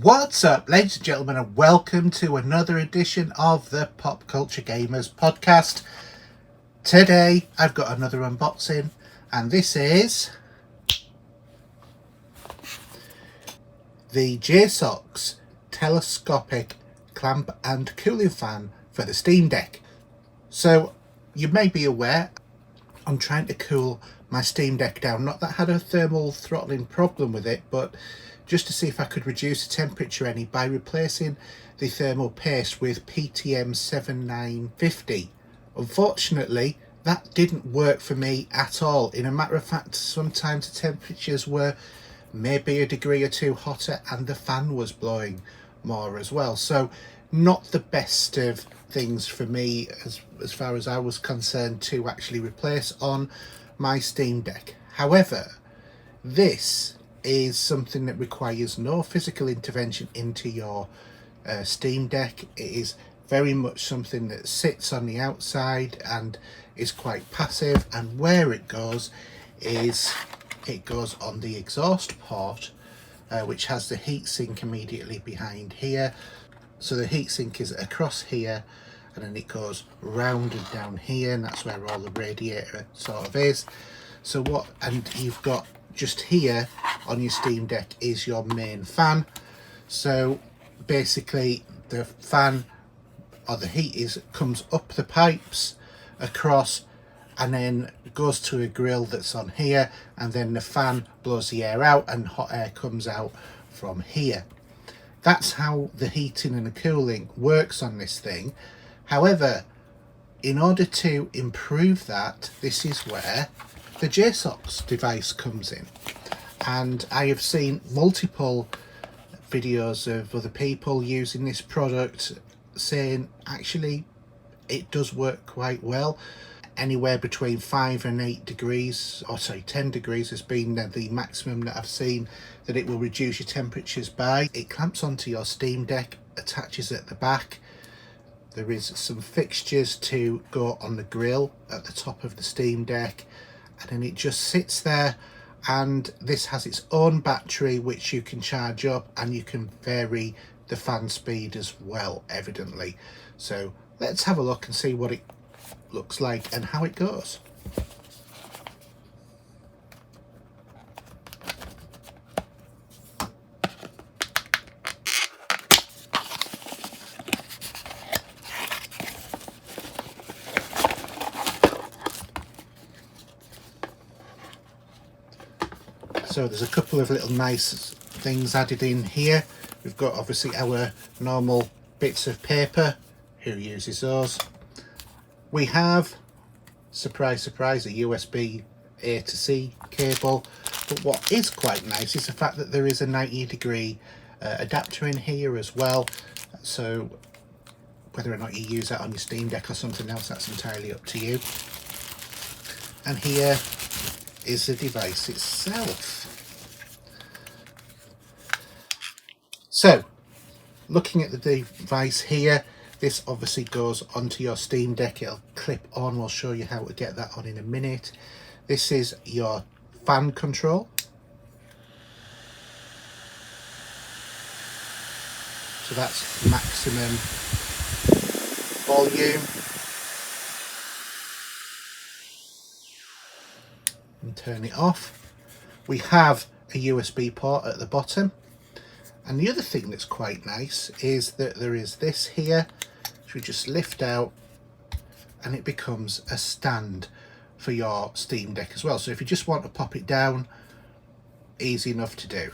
What's up, ladies and gentlemen, and welcome to another edition of the Pop Culture Gamers podcast. Today I've got another unboxing, and this is the Jsaux telescopic clamp and cooling fan for the Steam Deck. So you may be aware I'm trying to cool my Steam Deck down. Not that I had a thermal throttling problem with it, but just to see if I could reduce the temperature any by replacing the thermal paste with PTM 7950. Unfortunately, that didn't work for me at all. In a matter of fact, sometimes the temperatures were maybe a degree or two hotter and the fan was blowing more as well. So not the best of things for me as far as I was concerned to actually replace on my Steam Deck. However, this is something that requires no physical intervention into your Steam Deck. It is very much something that sits on the outside and is quite passive, and where it goes is it goes on the exhaust port, which has the heatsink immediately behind here. So the heatsink is across here, and then it goes round and down here, and that's where all the radiator sort of is. So what, and you've got just here on your Steam Deck is your main fan. So basically the fan, or the heat, comes up the pipes across and then goes to a grill that's on here, and then the fan blows the air out and hot air comes out from here. That's how the heating and the cooling works on this thing. However, in order to improve that, this is where the Jsaux device comes in. And I have seen multiple videos of other people using this product saying actually it does work quite well. Anywhere between 5 and 8 degrees, or sorry, 10 degrees has been the maximum that I've seen that it will reduce your temperatures by. It clamps onto your Steam Deck, attaches at the back. There is some fixtures to go on the grill at the top of the Steam Deck, and then it just sits there. And this has its own battery which you can charge up, and you can vary the fan speed as well, evidently. So let's have a look and see what it looks like and how it goes. So there's a couple of little nice things added in here. We've got obviously our normal bits of paper. Who uses those? We have, surprise surprise, a USB A to C cable. But what is quite nice is the fact that there is a 90-degree adapter in here as well. So whether or not you use that on your Steam Deck or something else, that's entirely up to you. And here is the device itself. So looking at the device here, this obviously goes onto your Steam Deck. It'll clip on. We'll show you how to get that on in a minute. This is your fan control. So that's maximum volume. And turn it off. We have a USB port at the bottom. And the other thing that's quite nice is that there is this here, which we just lift out, and it becomes a stand for your Steam Deck as well. So if you just want to pop it down, easy enough to do.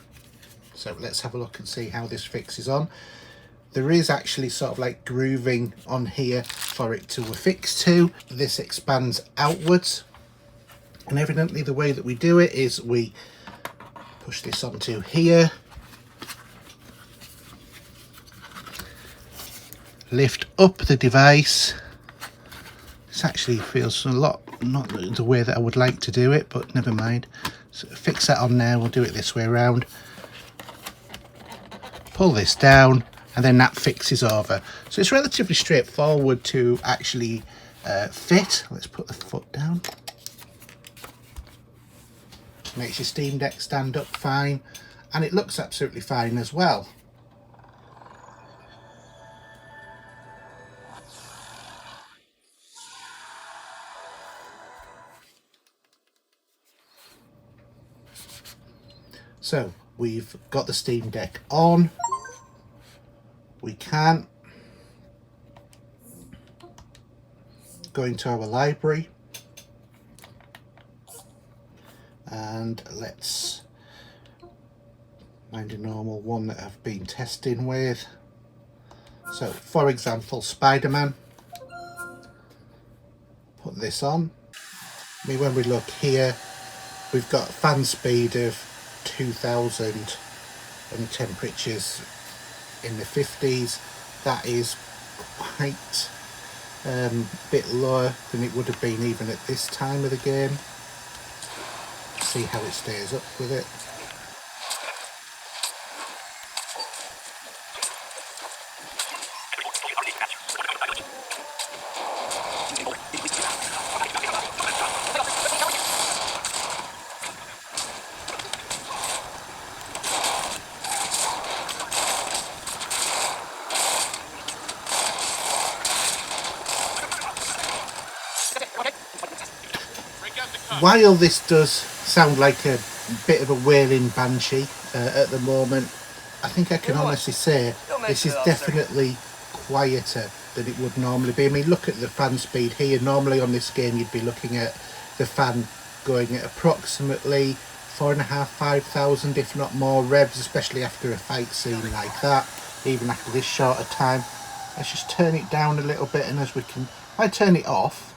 So let's have a look and see how this fixes on. There is actually sort of like grooving on here for it to affix to. This expands outwards, and evidently the way that we do it is we push this onto here, lift up the device. This actually feels a lot not the way that I would like to do it, but never mind. So fix that on there. We'll do it this way around. Pull this down, and then that fixes over. So it's relatively straightforward to actually fit. Let's put the foot down. Makes your Steam Deck stand up fine, and it looks absolutely fine as well. So we've got the Steam Deck on. We can go into our library and let's find a normal one that I've been testing with. So for example, Spider-Man. Put this on. I mean, when we look here, we've got fan speed of 2000 and temperatures in the 50s. That is quite a bit lower than it would have been even at this time of the game. See how it stays up with it. While this does sound like a bit of a wailing banshee at the moment, I think I can honestly say this is definitely quieter than it would normally be. I mean, look at the fan speed here. Normally on this game you'd be looking at the fan going at approximately 4,500-5,000 if not more revs, especially after a fight scene like that, even after this shorter time. Let's just turn it down a little bit, and as we can, if I turn it off,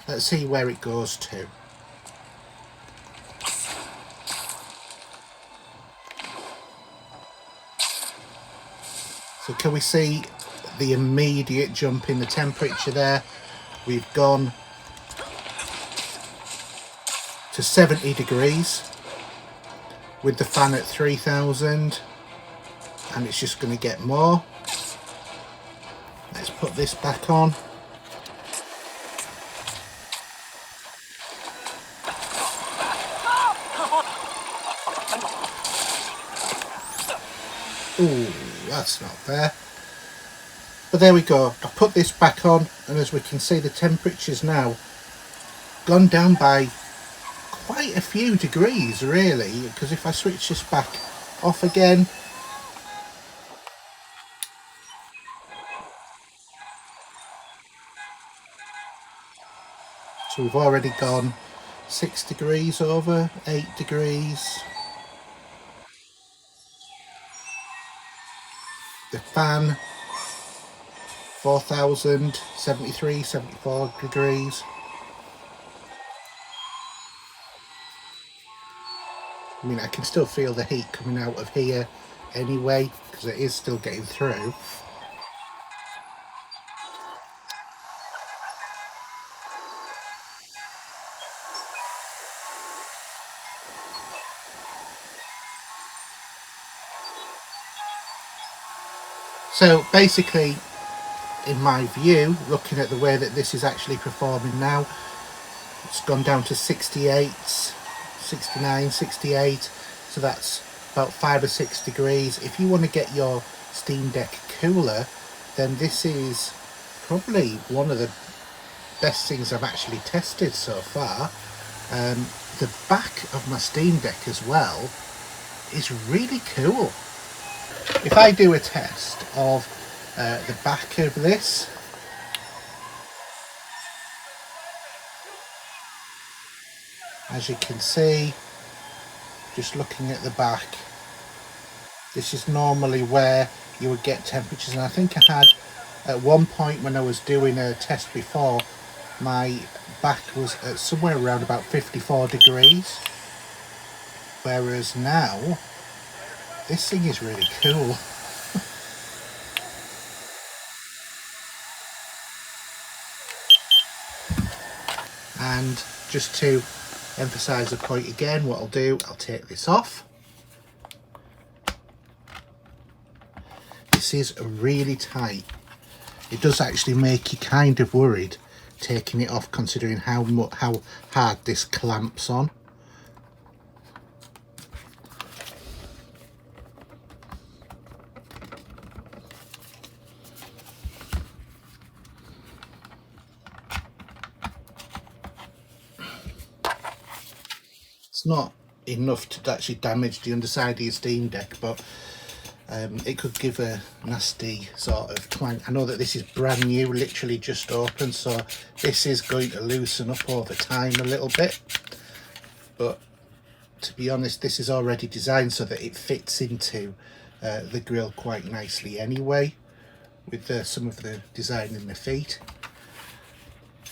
let's see where it goes to. So can we see the immediate jump in the temperature there? We've gone to 70 degrees with the fan at 3000, and it's just going to get more. Let's put this back on. Ooh, that's not fair. But there we go. I put this back on, and as we can see, the temperature's now gone down by quite a few degrees, really. Because if I switch this back off again, so we've already gone 6 degrees over, 8 degrees. The fan, 4,000, 73, 74 degrees. I mean, I can still feel the heat coming out of here anyway, because it is still getting through. So basically, in my view, looking at the way that this is actually performing now, it's gone down to 68, 69, 68, so that's about 5 or 6 degrees. If you want to get your Steam Deck cooler, then this is probably one of the best things I've actually tested so far. The back of my Steam Deck as well is really cool. If I do a test of the back of this, as you can see, just looking at the back, this is normally where you would get temperatures, and I think I had at one point when I was doing a test before, my back was at somewhere around about 54 degrees, whereas now this thing is really cool. And just to emphasize the point again, what I'll do, I'll take this off. This is really tight. It does actually make you kind of worried taking it off, considering how hard this clamps on. It's not enough to actually damage the underside of your Steam Deck, but it could give a nasty sort of twang. I know that this is brand new, literally just opened, so this is going to loosen up over time a little bit, but to be honest, this is already designed so that it fits into the grill quite nicely anyway, with some of the design in the feet.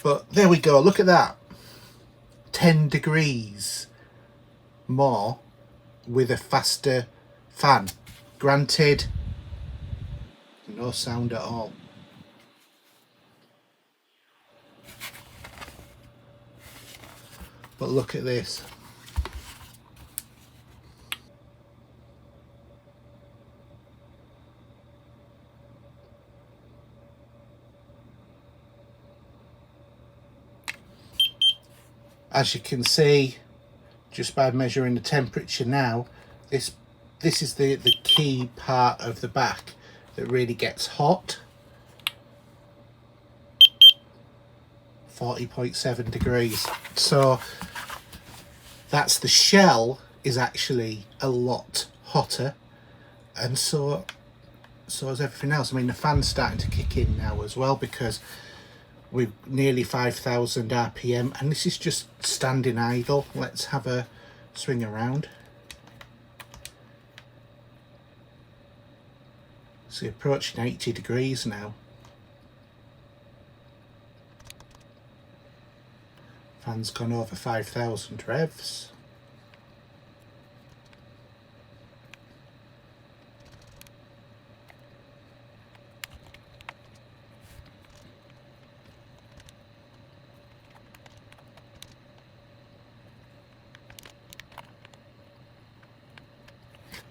But there we go, look at that, 10 degrees more with a faster fan. Granted, no sound at all. But look at this. As you can see, just by measuring the temperature now, this is the key part of the back that really gets hot. 40.7 degrees. So that's the shell is actually a lot hotter, and so is everything else. I mean, the fan's starting to kick in now as well, because we're nearly 5,000 RPM, and this is just standing idle. Let's have a swing around. So approaching 80 degrees now. Fan's gone over 5,000 revs.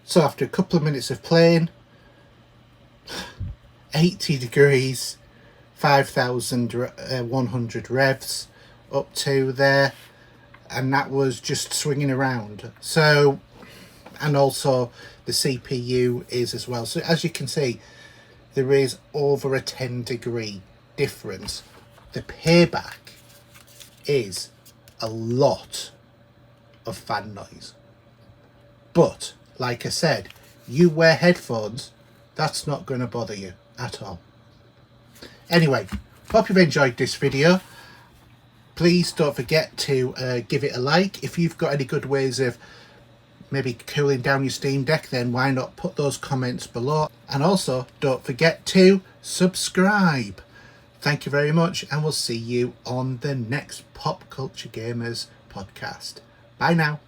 So after a couple of minutes of playing, 80 degrees, 5,100 revs up to there, and that was just swinging around. So, and also the CPU is as well. So as you can see, there is over a 10 degree difference. The payback is a lot of fan noise. But like I said, you wear headphones, that's not going to bother you at all. Anyway, hope you've enjoyed this video. Please don't forget to give it a like. If you've got any good ways of maybe cooling down your Steam Deck, then why not put those comments below. And also, don't forget to subscribe. Thank you very much, and we'll see you on the next Pop Culture Gamers podcast. Bye now.